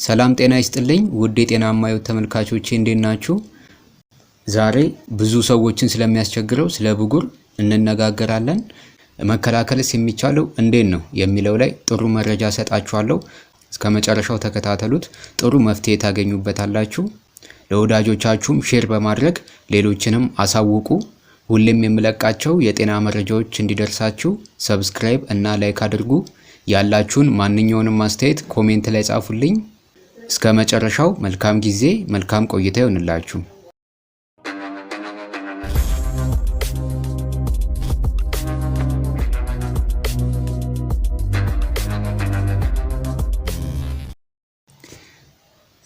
ሰላም ጤና ይስጥልኝ ውድ የጤናማ ህይወት ተመልካቾቼ እንዴት ናችሁ? ዛሬ ብዙ ሰዎችን ስለሚያስቸግረው ስለ ብጉር እንነጋገራለን። መከላከልስ የሚቻለው እንዴት ነው የሚለው ላይ ጥሩ መረጃ ሰጣችኋለሁ። እስከ መጨረሻው ተከታተሉት፣ ጥሩ መፍትሄ ታገኙበታላችሁ። ለወዳጆቻችሁም ሼር በማድረግ ሌሎችንም አሳውቁ። ሁሌም የምለቃቸው የጤና መረጃዎች እንዲደርሳችሁ ሰብስክራይብ እና ላይክ አድርጉ። ያላችሁን ማንኛውንም አስተያየት ኮሜንት ላይ ጻፉልኝ። እስከ መጨረሻው መልካም ጊዜ መልካም ቆይታ ይሁንላችሁ።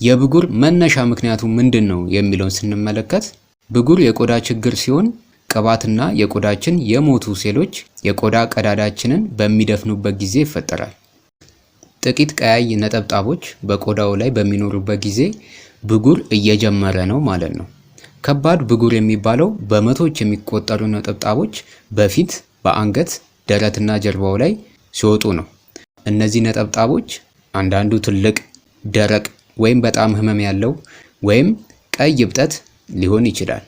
የብጉር መነሻ ምክንያቱ ምንድነው የሚለውን ስንመለከት ብጉር የቆዳ ችግር ሲሆን ቅባትና የቆዳችን የሞቱ ሴሎች የቆዳ ቀዳዳችንን በሚደፍኑበት ጊዜ ይፈጠራል። ጥቂት ቀያይ ነጠብጣቦች በቆዳው ላይ በሚኖሩበት ጊዜ ብጉር እየጀመረ ነው ማለት ነው። ከባድ ብጉር የሚባለው በመቶዎች የሚቆጠሩ ነጠብጣቦች በፊት፣ በአንገት፣ ደረትና ጀርባው ላይ ሲወጡ ነው። እነዚህ ነጠብጣቦች አንዳንዱ ትልቅ፣ ደረቅ ወይም በጣም ህመም ያለው ወይም ቀይ እብጠት ሊሆን ይችላል።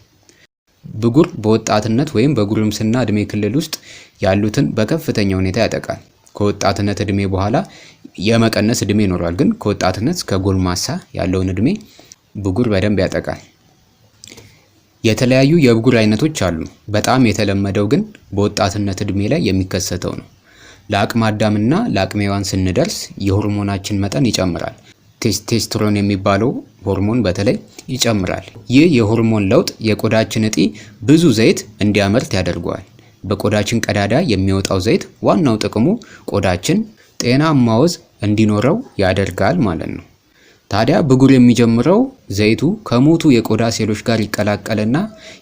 ብጉር በወጣትነት ወይም በጉርምስና እድሜ ክልል ውስጥ ያሉትን በከፍተኛ ሁኔታ ያጠቃል። ከወጣትነት እድሜ በኋላ የመቀነስ እድሜ ይኖራል፣ ግን ከወጣትነት እስከ ጎልማሳ ያለውን እድሜ ብጉር በደንብ ያጠቃል። የተለያዩ የብጉር አይነቶች አሉ። በጣም የተለመደው ግን በወጣትነት እድሜ ላይ የሚከሰተው ነው። ለአቅመ አዳምና ለአቅመ ሔዋን ስንደርስ የሆርሞናችን መጠን ይጨምራል። ቴስቶስትሮን የሚባለው ሆርሞን በተለይ ይጨምራል። ይህ የሆርሞን ለውጥ የቆዳችን እጢ ብዙ ዘይት እንዲያመርት ያደርገዋል። በቆዳችን ቀዳዳ የሚወጣው ዘይት ዋናው ጥቅሙ ቆዳችን ጤናማ ወዝ እንዲኖረው ያደርጋል ማለት ነው። ታዲያ ብጉር የሚጀምረው ዘይቱ ከሞቱ የቆዳ ሴሎች ጋር ይቀላቀልና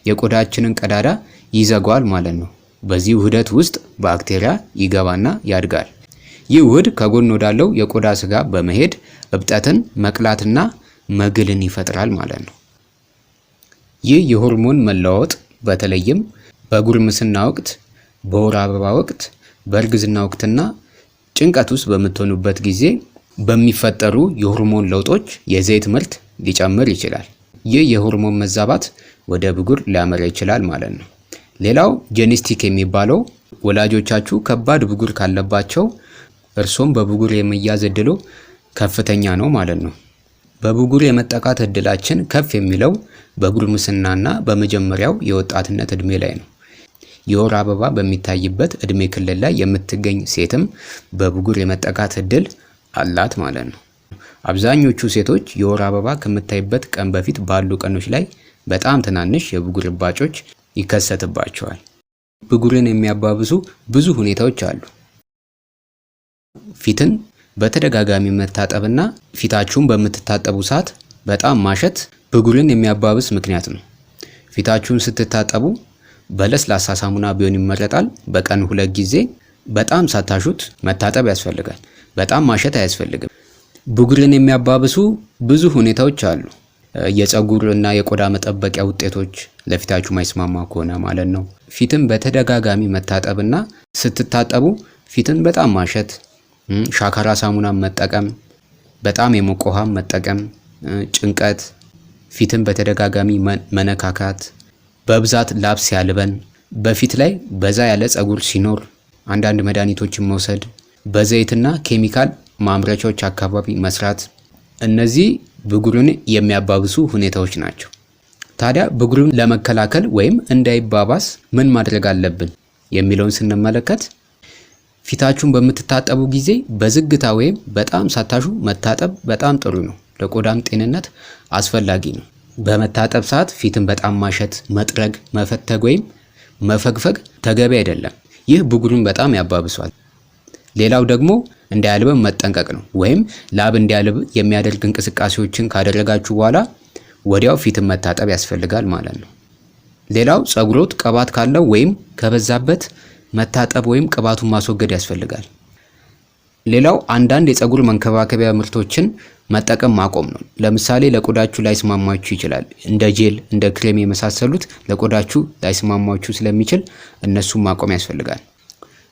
የቆዳችንን ቀዳዳ ይዘጋዋል ማለት ነው። በዚህ ውህደት ውስጥ ባክቴሪያ ይገባና ያድጋል። ይህ ውህድ ከጎን ወዳለው የቆዳ ስጋ በመሄድ እብጠትን፣ መቅላትና መግልን ይፈጥራል ማለት ነው። ይህ የሆርሞን መለዋወጥ በተለይም በጉርምስና ወቅት፣ በወር አበባ ወቅት፣ በእርግዝና ወቅትና ጭንቀት ውስጥ በምትሆኑበት ጊዜ በሚፈጠሩ የሆርሞን ለውጦች የዘይት ምርት ሊጨምር ይችላል። ይህ የሆርሞን መዛባት ወደ ብጉር ሊያመራ ይችላል ማለት ነው። ሌላው ጄኔቲክ የሚባለው ወላጆቻችሁ ከባድ ብጉር ካለባቸው እርሶም በብጉር የመያዝ እድሉ ከፍተኛ ነው ማለት ነው። በብጉር የመጠቃት እድላችን ከፍ የሚለው በጉርምስናና በመጀመሪያው የወጣትነት እድሜ ላይ ነው። የወር አበባ በሚታይበት እድሜ ክልል ላይ የምትገኝ ሴትም በብጉር የመጠቃት እድል አላት ማለት ነው። አብዛኞቹ ሴቶች የወር አበባ ከምታይበት ቀን በፊት ባሉ ቀኖች ላይ በጣም ትናንሽ የብጉር እባጮች ይከሰትባቸዋል። ብጉርን የሚያባብሱ ብዙ ሁኔታዎች አሉ። ፊትን በተደጋጋሚ መታጠብና ፊታችሁን በምትታጠቡ ሰዓት በጣም ማሸት ብጉርን የሚያባብስ ምክንያት ነው። ፊታችሁን ስትታጠቡ በለስላሳ ሳሙና ቢሆን ይመረጣል። በቀን 2 ጊዜ በጣም ሳታሹት መታጠብ ያስፈልጋል። በጣም ማሸት አያስፈልግም። ብጉርን የሚያባብሱ ብዙ ሁኔታዎች አሉ። የፀጉር እና የቆዳ መጠበቂያ ውጤቶች ለፊታችሁ ማይስማማ ከሆነ ማለት ነው። ፊትን በተደጋጋሚ መታጠብና ስትታጠቡ ፊትን በጣም ማሸት፣ ሻካራ ሳሙና መጠቀም፣ በጣም የሞቀ ውሃ መጠቀም፣ ጭንቀት፣ ፊትን በተደጋጋሚ መነካካት፣ በብዛት ላብ ሲያልበን፣ በፊት ላይ በዛ ያለ ፀጉር ሲኖር አንዳንድ መድኃኒቶችን መውሰድ፣ በዘይትና ኬሚካል ማምረቻዎች አካባቢ መስራት፣ እነዚህ ብጉርን የሚያባብሱ ሁኔታዎች ናቸው። ታዲያ ብጉርን ለመከላከል ወይም እንዳይባባስ ምን ማድረግ አለብን የሚለውን ስንመለከት ፊታችሁን በምትታጠቡ ጊዜ በዝግታ ወይም በጣም ሳታሹ መታጠብ በጣም ጥሩ ነው። ለቆዳም ጤንነት አስፈላጊ ነው። በመታጠብ ሰዓት ፊትን በጣም ማሸት፣ መጥረግ፣ መፈተግ ወይም መፈግፈግ ተገቢ አይደለም። ይህ ብጉርን በጣም ያባብሷል። ሌላው ደግሞ እንዳያልበን መጠንቀቅ ነው። ወይም ላብ እንዲያልብ የሚያደርግ እንቅስቃሴዎችን ካደረጋችሁ በኋላ ወዲያው ፊትን መታጠብ ያስፈልጋል ማለት ነው። ሌላው ፀጉሮት ቅባት ካለው ወይም ከበዛበት መታጠብ ወይም ቅባቱን ማስወገድ ያስፈልጋል። ሌላው አንዳንድ የፀጉር መንከባከቢያ ምርቶችን መጠቀም ማቆም ነው። ለምሳሌ ለቆዳችሁ ላይስማማችሁ ይችላል። እንደ ጄል፣ እንደ ክሬም የመሳሰሉት ለቆዳችሁ ላይስማማችሁ ስለሚችል እነሱን ማቆም ያስፈልጋል።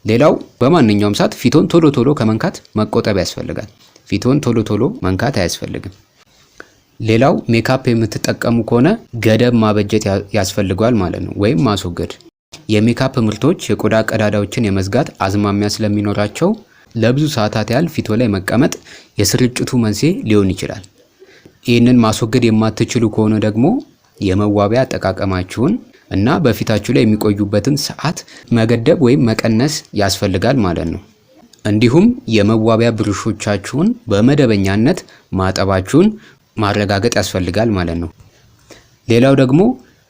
ሌላው በማንኛውም ሰዓት ፊቶን ቶሎ ቶሎ ከመንካት መቆጠብ ያስፈልጋል። ፊቶን ቶሎ ቶሎ መንካት አያስፈልግም። ሌላው ሜካፕ የምትጠቀሙ ከሆነ ገደብ ማበጀት ያስፈልጋል ማለት ነው፣ ወይም ማስወገድ። የሜካፕ ምርቶች የቆዳ ቀዳዳዎችን የመዝጋት አዝማሚያ ስለሚኖራቸው ለብዙ ሰዓታት ያህል ፊቶ ላይ መቀመጥ የስርጭቱ መንስኤ ሊሆን ይችላል። ይህንን ማስወገድ የማትችሉ ከሆነ ደግሞ የመዋቢያ አጠቃቀማችሁን እና በፊታችሁ ላይ የሚቆዩበትን ሰዓት መገደብ ወይም መቀነስ ያስፈልጋል ማለት ነው። እንዲሁም የመዋቢያ ብሩሾቻችሁን በመደበኛነት ማጠባችሁን ማረጋገጥ ያስፈልጋል ማለት ነው። ሌላው ደግሞ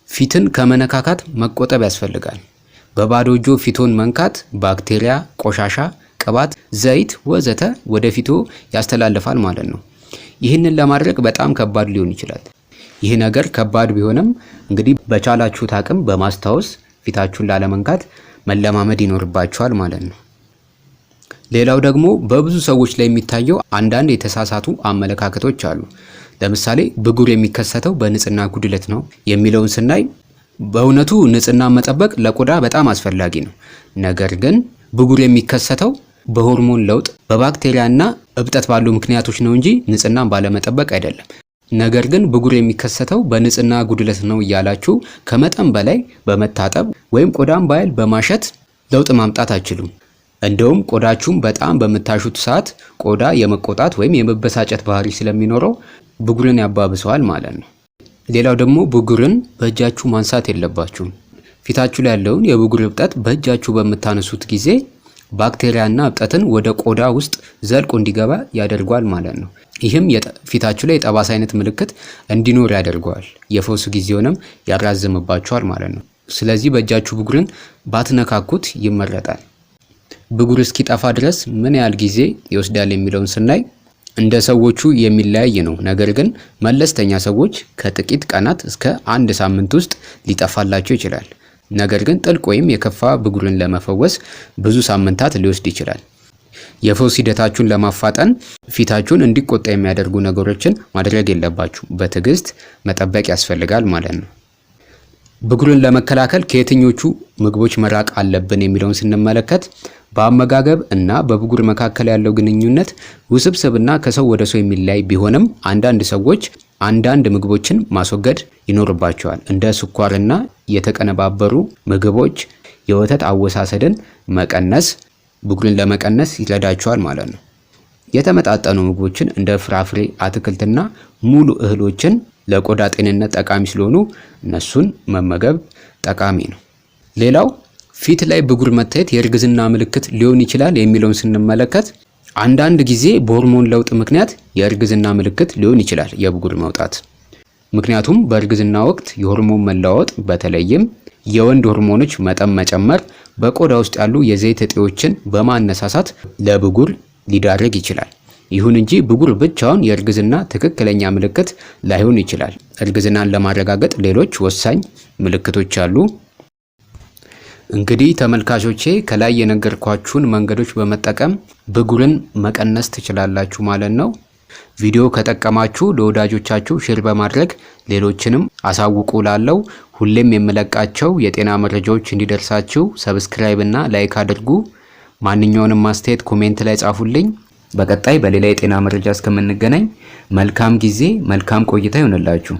ፊትን ከመነካካት መቆጠብ ያስፈልጋል። በባዶ እጆ ፊቶን መንካት ባክቴሪያ፣ ቆሻሻ፣ ቅባት፣ ዘይት ወዘተ ወደ ፊቶ ያስተላልፋል ማለት ነው። ይህንን ለማድረግ በጣም ከባድ ሊሆን ይችላል። ይህ ነገር ከባድ ቢሆንም እንግዲህ በቻላችሁት አቅም በማስታወስ ፊታችሁን ላለመንካት መለማመድ ይኖርባችኋል ማለት ነው። ሌላው ደግሞ በብዙ ሰዎች ላይ የሚታየው አንዳንድ የተሳሳቱ አመለካከቶች አሉ። ለምሳሌ ብጉር የሚከሰተው በንጽህና ጉድለት ነው የሚለውን ስናይ በእውነቱ ንጽህና መጠበቅ ለቆዳ በጣም አስፈላጊ ነው። ነገር ግን ብጉር የሚከሰተው በሆርሞን ለውጥ፣ በባክቴሪያና እብጠት ባሉ ምክንያቶች ነው እንጂ ንጽህናን ባለመጠበቅ አይደለም። ነገር ግን ብጉር የሚከሰተው በንጽህና ጉድለት ነው እያላችሁ ከመጠን በላይ በመታጠብ ወይም ቆዳን በኃይል በማሸት ለውጥ ማምጣት አትችሉም። እንደውም ቆዳችሁም በጣም በምታሹት ሰዓት ቆዳ የመቆጣት ወይም የመበሳጨት ባህሪ ስለሚኖረው ብጉርን ያባብሰዋል ማለት ነው። ሌላው ደግሞ ብጉርን በእጃችሁ ማንሳት የለባችሁም። ፊታችሁ ላይ ያለውን የብጉር እብጠት በእጃችሁ በምታነሱት ጊዜ ባክቴሪያና እብጠትን ወደ ቆዳ ውስጥ ዘልቆ እንዲገባ ያደርጓል ማለት ነው። ይህም ፊታችሁ ላይ የጠባሳ አይነት ምልክት እንዲኖር ያደርገዋል። የፈውስ ጊዜውንም ያራዝምባችኋል ማለት ነው። ስለዚህ በእጃችሁ ብጉርን ባትነካኩት ይመረጣል። ብጉር እስኪጠፋ ድረስ ምን ያህል ጊዜ ይወስዳል የሚለውን ስናይ እንደ ሰዎቹ የሚለያይ ነው። ነገር ግን መለስተኛ ሰዎች ከጥቂት ቀናት እስከ 1 ሳምንት ውስጥ ሊጠፋላቸው ይችላል። ነገር ግን ጥልቅ ወይም የከፋ ብጉርን ለመፈወስ ብዙ ሳምንታት ሊወስድ ይችላል። የፈውስ ሂደታችሁን ለማፋጠን ፊታችሁን እንዲቆጣ የሚያደርጉ ነገሮችን ማድረግ የለባችሁ። በትዕግስት መጠበቅ ያስፈልጋል ማለት ነው። ብጉርን ለመከላከል ከየትኞቹ ምግቦች መራቅ አለብን የሚለውን ስንመለከት በአመጋገብ እና በብጉር መካከል ያለው ግንኙነት ውስብስብና ከሰው ወደ ሰው የሚለያይ ቢሆንም አንዳንድ ሰዎች አንዳንድ ምግቦችን ማስወገድ ይኖርባቸዋል። እንደ ስኳርና የተቀነባበሩ ምግቦች የወተት አወሳሰድን መቀነስ ብጉርን ለመቀነስ ይረዳቸዋል ማለት ነው። የተመጣጠኑ ምግቦችን እንደ ፍራፍሬ፣ አትክልትና ሙሉ እህሎችን ለቆዳ ጤንነት ጠቃሚ ስለሆኑ እነሱን መመገብ ጠቃሚ ነው። ሌላው ፊት ላይ ብጉር መታየት የእርግዝና ምልክት ሊሆን ይችላል የሚለውን ስንመለከት አንዳንድ ጊዜ በሆርሞን ለውጥ ምክንያት የእርግዝና ምልክት ሊሆን ይችላል የብጉር መውጣት። ምክንያቱም በእርግዝና ወቅት የሆርሞን መለዋወጥ በተለይም የወንድ ሆርሞኖች መጠን መጨመር በቆዳ ውስጥ ያሉ የዘይት እጢዎችን በማነሳሳት ለብጉር ሊዳርግ ይችላል። ይሁን እንጂ ብጉር ብቻውን የእርግዝና ትክክለኛ ምልክት ላይሆን ይችላል። እርግዝናን ለማረጋገጥ ሌሎች ወሳኝ ምልክቶች አሉ። እንግዲህ ተመልካቾቼ ከላይ የነገርኳችሁን መንገዶች በመጠቀም ብጉርን መቀነስ ትችላላችሁ ማለት ነው። ቪዲዮ ከጠቀማችሁ ለወዳጆቻችሁ ሼር በማድረግ ሌሎችንም አሳውቁ። ላለው ሁሌም የምለቃቸው የጤና መረጃዎች እንዲደርሳችሁ ሰብስክራይብ እና ላይክ አድርጉ። ማንኛውንም አስተያየት ኮሜንት ላይ ጻፉልኝ። በቀጣይ በሌላ የጤና መረጃ እስከምንገናኝ መልካም ጊዜ፣ መልካም ቆይታ ይሆንላችሁ።